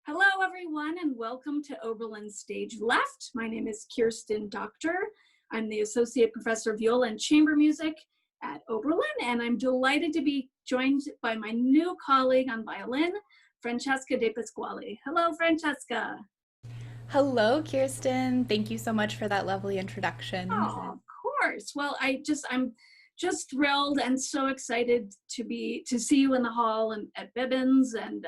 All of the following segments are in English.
Hello, everyone, and welcome to Oberlin Stage Left. My name is Kirsten Docter. I'm the Associate Professor of Viola and Chamber Music at Oberlin, and I'm delighted to be joined by my new colleague on violin, Francesca dePasquale. Hello, Francesca. Hello, Kirsten. Thank you so much for that lovely introduction. Oh, of course. Well, I'm just thrilled and so excited to see you in the hall and at Bibbins and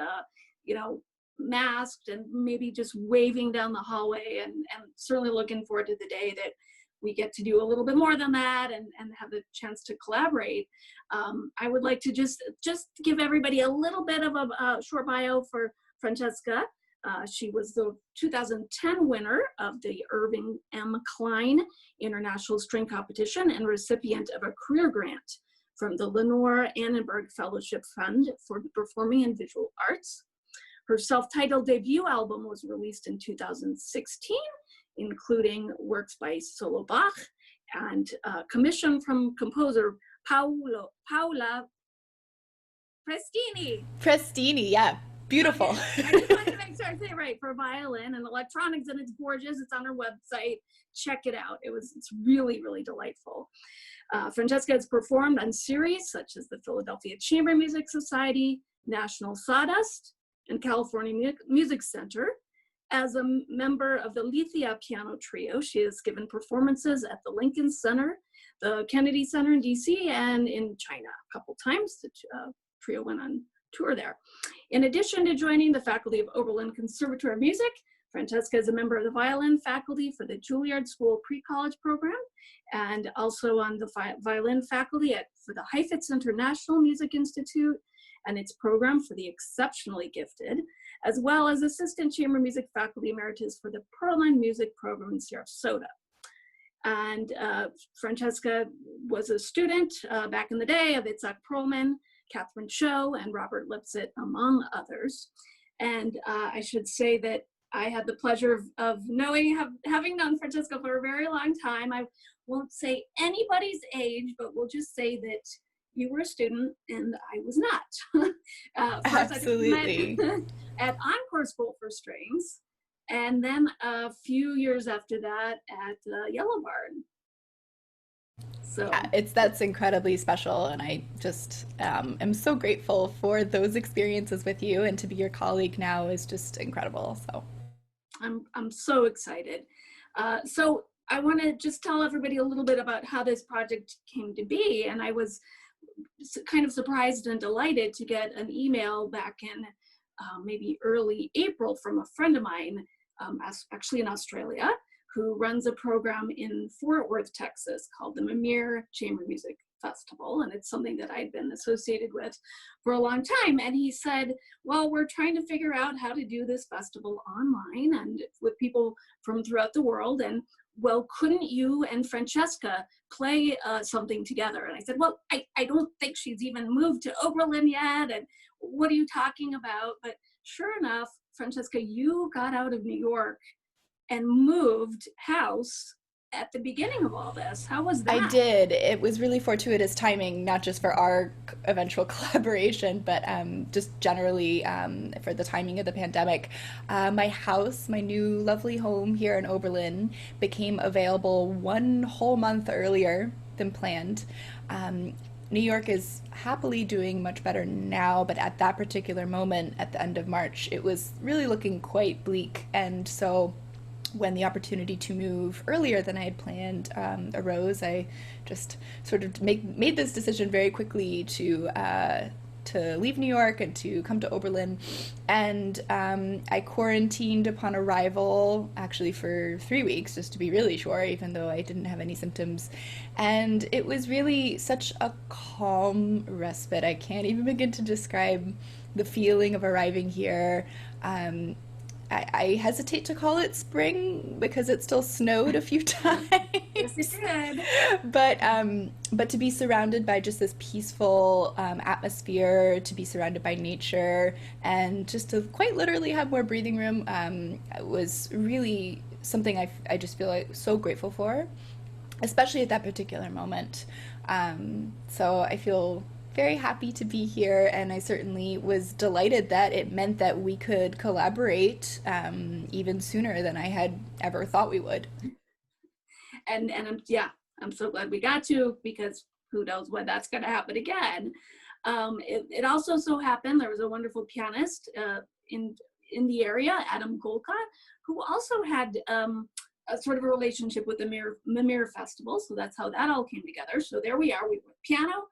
you know, masked and maybe just waving down the hallway, and certainly looking forward to the day that we get to do a little bit more than that and have the chance to collaborate. I would like to just give everybody a little bit of a short bio for Francesca. She was the 2010 winner of the Irving M. Klein International String Competition and recipient of a career grant from the Lenore Annenberg Fellowship Fund for Performing and Visual Arts. Her self-titled debut album was released in 2016, including works by Solo Bach and commission from composer Paula Prestini. Prestini, yeah. Beautiful. Okay. I just wanted to make sure I say it right, for violin and electronics, and it's gorgeous. It's on her website. Check it out. It's really, really delightful. Francesca has performed on series such as the Philadelphia Chamber Music Society, National Sawdust, and California Music Center. As a member of the Lithia Piano Trio, she has given performances at the Lincoln Center, the Kennedy Center in DC, and in China a couple times. The trio went on tour there. In addition to joining the faculty of Oberlin Conservatory of Music, Francesca is a member of the violin faculty for the Juilliard School pre-college program, and also on the violin faculty for the Heifetz International Music Institute and its program for the exceptionally gifted, as well as assistant chamber music faculty emeritus for the Perlin Music Program in Sarasota. And Francesca was a student back in the day of Itzhak Perlman, Catherine Cho, and Robert Lipsett, among others. And I should say that I had the pleasure of having known Francesca for a very long time. I won't say anybody's age, but we'll just say that you were a student and I was not. Absolutely. At Encore School for Strings, and then a few years after that at Yellow Barn. So yeah, that's incredibly special, and I just am so grateful for those experiences with you, and to be your colleague now is just incredible. So I'm so excited. So I want to just tell everybody a little bit about how this project came to be, and I was kind of surprised and delighted to get an email back in maybe early April from a friend of mine, actually in Australia, who runs a program in Fort Worth, Texas, called the Mimir Chamber Music Festival. And it's something that I'd been associated with for a long time. And he said, well, we're trying to figure out how to do this festival online and with people from throughout the world. And well, couldn't you and Francesca play something together? And I said, well, I don't think she's even moved to Oberlin yet. And what are you talking about? But sure enough, Francesca, you got out of New York and moved house at the beginning of all this. How was that? I did. It was really fortuitous timing, not just for our eventual collaboration, but just generally for the timing of the pandemic. My house, my new lovely home here in Oberlin, became available 1 whole month earlier than planned. New York is happily doing much better now, but at that particular moment, at the end of March, it was really looking quite bleak. And so when the opportunity to move earlier than I had planned arose, I just sort of made this decision very quickly to leave New York and to come to Oberlin. And I quarantined upon arrival, actually for 3 weeks, just to be really sure, even though I didn't have any symptoms. And it was really such a calm respite. I can't even begin to describe the feeling of arriving here. I hesitate to call it spring because it still snowed a few times. Yes, it did. But to be surrounded by just this peaceful atmosphere, to be surrounded by nature, and just to quite literally have more breathing room was really something I just feel like so grateful for, especially at that particular moment. So I feel very happy to be here, and I certainly was delighted that it meant that we could collaborate even sooner than I had ever thought we would. And yeah, I'm so glad we got to, because who knows when that's going to happen again. It also so happened there was a wonderful pianist in the area, Adam Golka, who also had a sort of a relationship with the Mimir Festival. So that's how that all came together. So there we are. We were piano,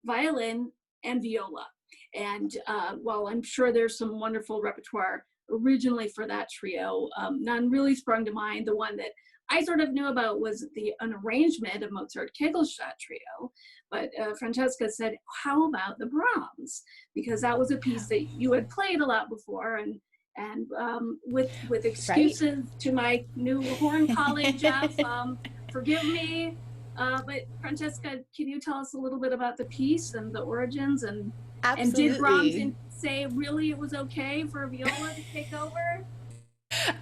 violin, and viola. And while I'm sure there's some wonderful repertoire originally for that trio, none really sprung to mind. The one that I sort of knew about was an arrangement of Mozart Kegelstadt Trio, but Francesca said, how about the Brahms? Because that was a piece that you had played a lot before, and with excuses to my new horn colleague, Jeff, forgive me, but Francesca, can you tell us a little bit about the piece and the origins, and did Brahms say really it was okay for viola to take over?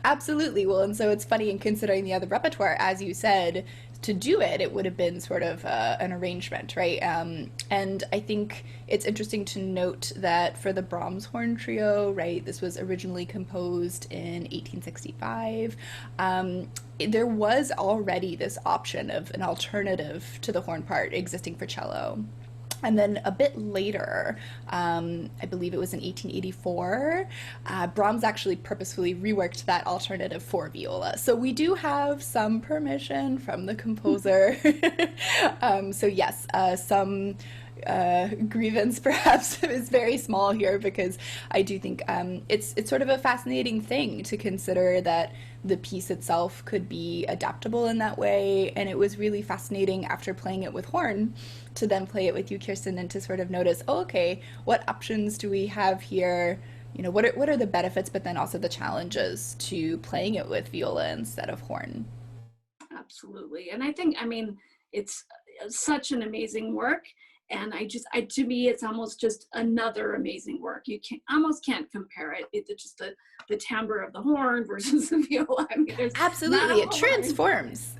Absolutely. Well, and so it's funny in considering the other repertoire, as you said, to do it, it would have been sort of an arrangement, right? And I think it's interesting to note that for the Brahms Horn Trio, right, this was originally composed in 1865. There was already this option of an alternative to the horn part existing for cello. And then a bit later, I believe it was in 1884, Brahms actually purposefully reworked that alternative for viola. So we do have some permission from the composer. So yes, some grievance perhaps is very small here, because I do think it's sort of a fascinating thing to consider that the piece itself could be adaptable in that way. And it was really fascinating after playing it with horn to then play it with you, Kirsten, and to sort of notice, oh, okay, what options do we have here? You know, what are the benefits, but then also the challenges to playing it with viola instead of horn? Absolutely. And I mean, it's such an amazing work. And to me, it's almost just another amazing work. You almost can't compare it. It's just the timbre of the horn versus the viola. I mean, there's absolutely, it transforms.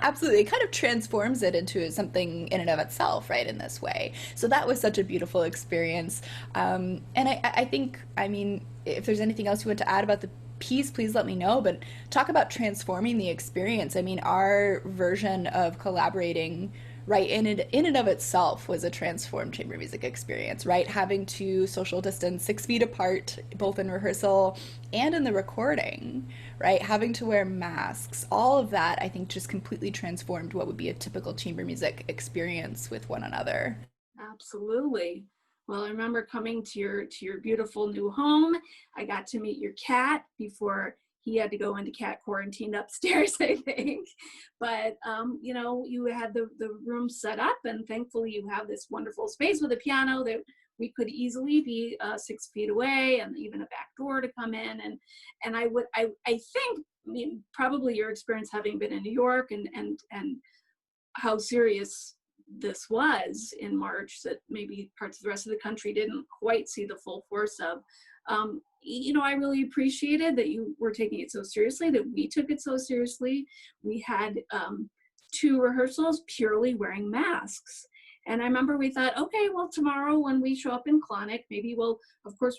Absolutely, it kind of transforms it into something in and of itself, right, in this way. So that was such a beautiful experience. And I think, I mean, if there's anything else you want to add about the piece, please let me know, but talk about transforming the experience. I mean, our version of collaborating, right, in and of itself was a transformed chamber music experience, right? Having to social distance 6 feet apart, both in rehearsal and in the recording, right? Having to wear masks, all of that, I think, just completely transformed what would be a typical chamber music experience with one another. Absolutely. Well, I remember coming to your beautiful new home. I got to meet your cat before he had to go into cat quarantine upstairs, I think. But, you know, you had the room set up, and thankfully you have this wonderful space with a piano that we could easily be 6 feet away, and even a back door to come in. And I think, I mean, probably your experience having been in New York and how serious this was in March, that maybe parts of the rest of the country didn't quite see the full force of. You know, I really appreciated that you were taking it so seriously, that we took it so seriously. We had 2 rehearsals purely wearing masks. And I remember we thought, okay, well, tomorrow when we show up in Clonick, maybe we'll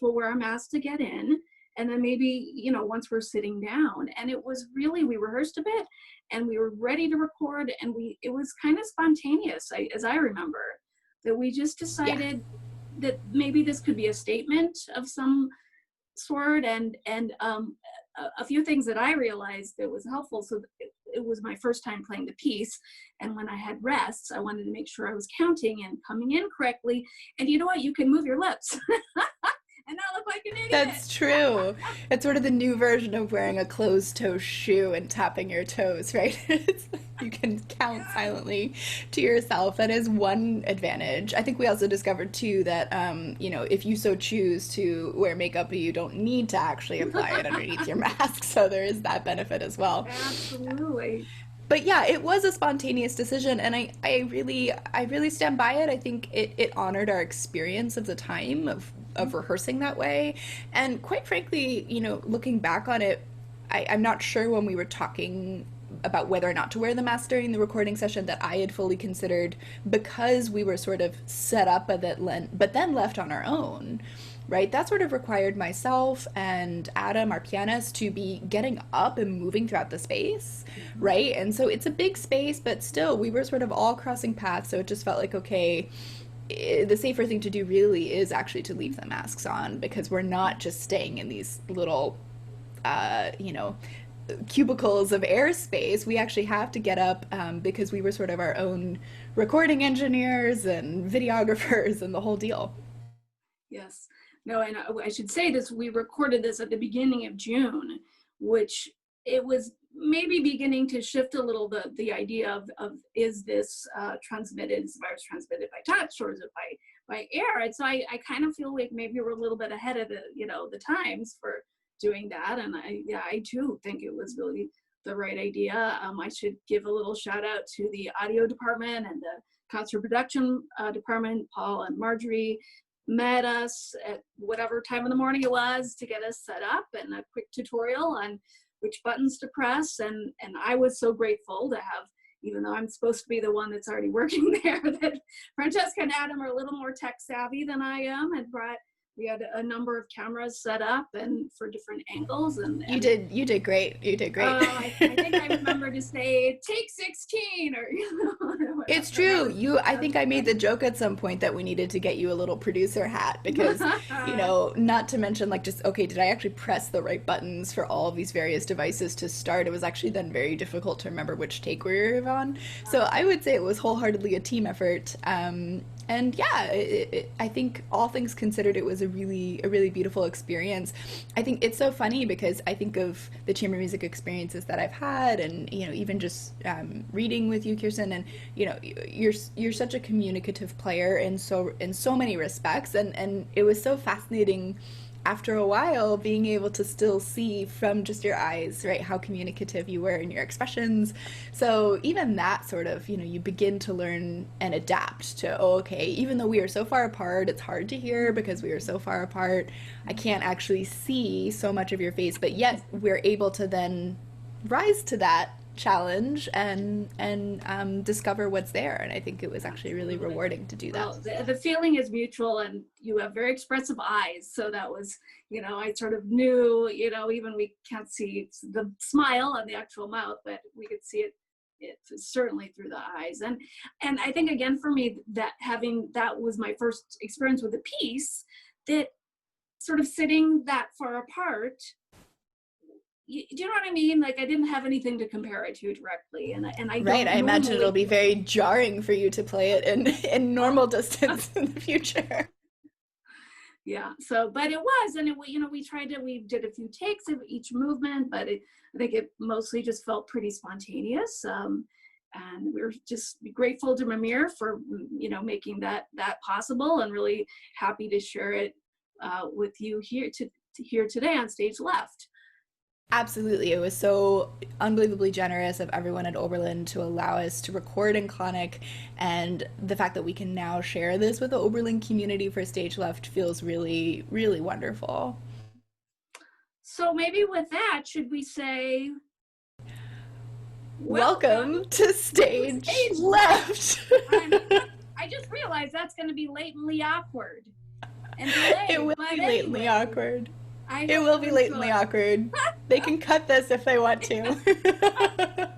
wear our masks to get in. And then maybe, you know, once we're sitting down. And it was really, we rehearsed a bit and we were ready to record, and it was kind of spontaneous, as I remember, that we just decided that maybe this could be a statement of some sort, and a few things that I realized that was helpful. So it was my first time playing the piece, and when I had rests, I wanted to make sure I was counting and coming in correctly. And you know what? You can move your lips. And not look like an idiot. That's true. It's sort of the new version of wearing a closed-toe shoe and tapping your toes, right? You can count silently to yourself. That is one advantage. I think we also discovered too that, you know, if you so choose to wear makeup, you don't need to actually apply it underneath your mask. So there is that benefit as well. Absolutely. But yeah, it was a spontaneous decision, and I really stand by it. I think it honored our experience of the time of rehearsing that way. And quite frankly, you know, looking back on it, I'm not sure when we were talking about whether or not to wear the mask during the recording session that I had fully considered, because we were sort of set up but then left on our own, right? That sort of required myself and Adam, our pianist, to be getting up and moving throughout the space, right? And so it's a big space, but still we were sort of all crossing paths, so it just felt like, okay, the safer thing to do really is actually to leave the masks on, because we're not just staying in these little you know, cubicles of airspace. We actually have to get up, because we were sort of our own recording engineers and videographers and the whole deal. Yes. No, and I should say this, we recorded this at the beginning of June, which it was maybe beginning to shift a little the idea of is this transmitted, is the virus transmitted by touch, or is it by air? And so I kind of feel like maybe we're a little bit ahead of the times for doing that. And I too think it was really the right idea. I should give a little shout out to the audio department and the concert production department. Paul and Marjorie met us at whatever time of the morning it was to get us set up, and a quick tutorial on which buttons to press. And I was so grateful to have, even though I'm supposed to be the one that's already working there, that Francesca and Adam are a little more tech savvy than I am, and we had a number of cameras set up and for different angles. And you did great. You did great. I think I remember to say take 16, or it's true. I think I made the joke at some point that we needed to get you a little producer hat, because not to mention, like, just, okay, did I actually press the right buttons for all of these various devices to start? It was actually then very difficult to remember which take we were on. So I would say it was wholeheartedly a team effort. And yeah, I think all things considered, it was a really beautiful experience. I think it's so funny because I think of the chamber music experiences that I've had, and even just reading with you, Kirsten, and you're such a communicative player in so many respects, and it was so fascinating after a while being able to still see from just your eyes, right, how communicative you were in your expressions. So even that sort of, you begin to learn and adapt to, okay, even though we are so far apart, it's hard to hear because we are so far apart. I can't actually see so much of your face, but yet we're able to then rise to that challenge and discover what's there. And I think it was actually really rewarding to do that. Well, the feeling is mutual, and you have very expressive eyes, so that was, I sort of knew, even we can't see the smile on the actual mouth, but we could see it certainly through the eyes. And I think, again, for me, that was my first experience with a piece that sort of sitting that far apart. Do you know what I mean? Like, I didn't have anything to compare it to directly, and I right. I imagine it'll be very jarring for you to play it in normal distance in the future. Yeah. So, but it was, and we did a few takes of each movement, but I think it mostly just felt pretty spontaneous. And we're just grateful to Mimir for making that possible, and really happy to share it with you here today on Stage Left. Absolutely. It was so unbelievably generous of everyone at Oberlin to allow us to record in Clonick, and the fact that we can now share this with the Oberlin community for Stage Left feels really, really wonderful. So maybe with that, should we say, welcome to Stage Left. I just realized that's going to be latently awkward. And it will be latently awkward. It will be latently awkward. They can cut this if they want to.